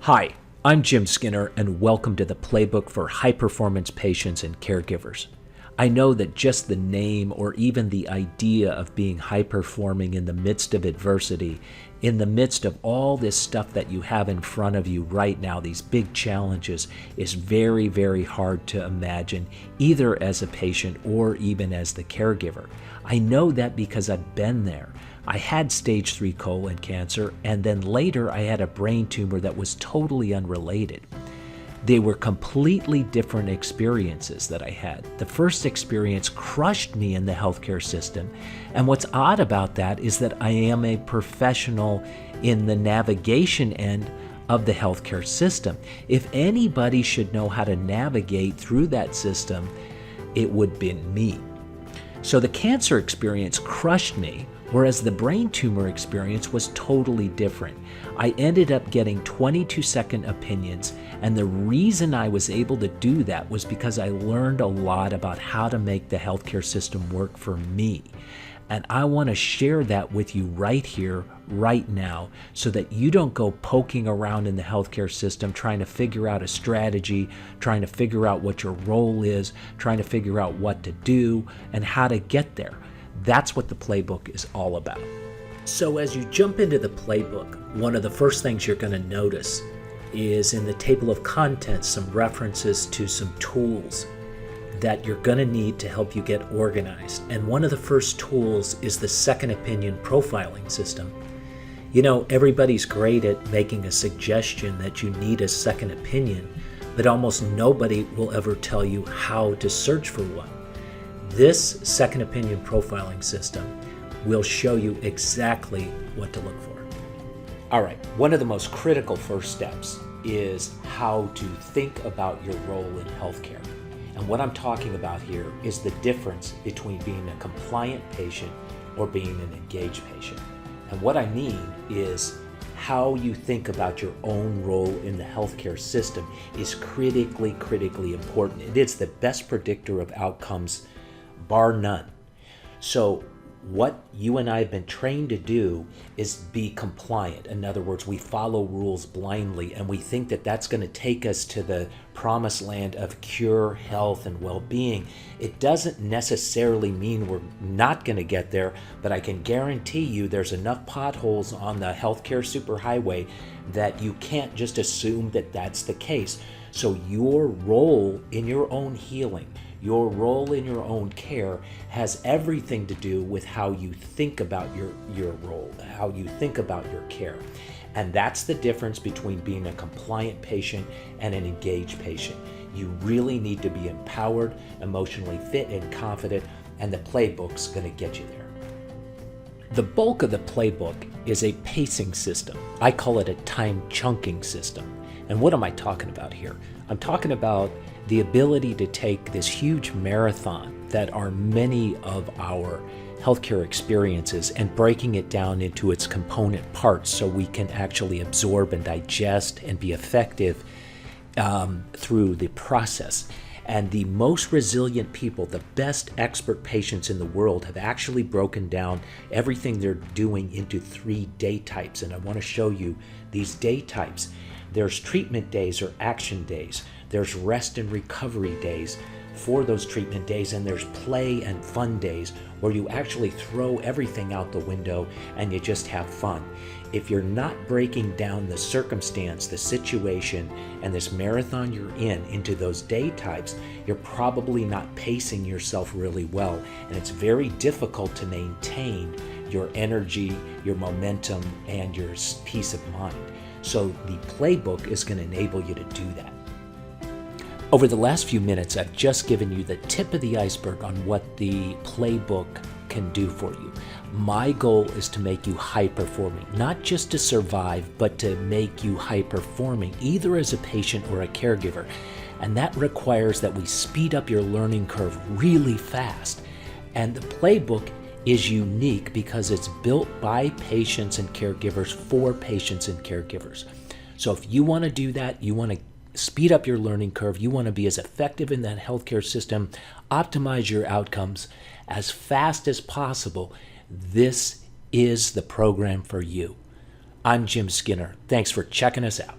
Hi, I'm Jim Skinner, and welcome to the Playbook for high-performance patients and caregivers. I know that just the name or even the idea of being high-performing in the midst of adversity, in the midst of all this stuff that you have in front of you right now, these big challenges, is very, very hard to imagine, either as a patient or even as the caregiver. I know that because I've been there. I had stage 3 colon cancer, and then later I had a brain tumor that was totally unrelated. They were completely different experiences that I had. The first experience crushed me in the healthcare system, and what's odd about that is that I am a professional in the navigation end of the healthcare system. If anybody should know how to navigate through that system, it would be me. So the cancer experience crushed me, whereas the brain tumor experience was totally different. I ended up getting 22-second opinions, and the reason I was able to do that was because I learned a lot about how to make the healthcare system work for me. And I want to share that with you right here, right now, so that you don't go poking around in the healthcare system trying to figure out a strategy, trying to figure out what your role is, trying to figure out what to do and how to get there. That's what the playbook is all about. So as you jump into the playbook, one of the first things you're going to notice is in the table of contents some references to some tools that you're going to need to help you get organized. And one of the first tools is the second opinion profiling system. You know, everybody's great at making a suggestion that you need a second opinion, but almost nobody will ever tell you how to search for one. This second opinion profiling system will show you exactly what to look for. All right, one of the most critical first steps is how to think about your role in healthcare. And what I'm talking about here is the difference between being a compliant patient or being an engaged patient. And what I mean is how you think about your own role in the healthcare system is critically important. It is the best predictor of outcomes, bar none. So what you and I have been trained to do is be compliant. In other words, we follow rules blindly, and we think that that's going to take us to the promised land of cure, health, and well-being. It doesn't necessarily mean we're not going to get there, but I can guarantee you there's enough potholes on the healthcare superhighway that you can't just assume that that's the case. So your role in your own healing, your role in your own care has everything to do with how you think about your role, how you think about your care. And that's the difference between being a compliant patient and an engaged patient. You really need to be empowered, emotionally fit, and confident, and the playbook's going to get you there. The bulk of the playbook is a pacing system. I call it a time chunking system. And what am I talking about here? I'm talking about the ability to take this huge marathon that are many of our healthcare experiences and breaking it down into its component parts so we can actually absorb and digest and be effective through the process. And the most resilient people, the best expert patients in the world, have actually broken down everything they're doing into 3 day types. And I want to show you these day types. There's treatment days or action days. There's rest and recovery days for those treatment days, and there's play and fun days where you actually throw everything out the window and you just have fun. If you're not breaking down the circumstance, the situation, and this marathon you're in into those day types, you're probably not pacing yourself really well, and it's very difficult to maintain your energy, your momentum, and your peace of mind. So the playbook is going to enable you to do that. Over the last few minutes, I've just given you the tip of the iceberg on what the playbook can do for you. My goal is to make you high-performing, not just to survive, but to make you high-performing, either as a patient or a caregiver. And that requires that we speed up your learning curve really fast. And the playbook is unique because it's built by patients and caregivers for patients and caregivers. So if you want to do that, you want to speed up your learning curve, you want to be as effective in that healthcare system, optimize your outcomes as fast as possible, this is the program for you. I'm Jim Skinner. Thanks for checking us out.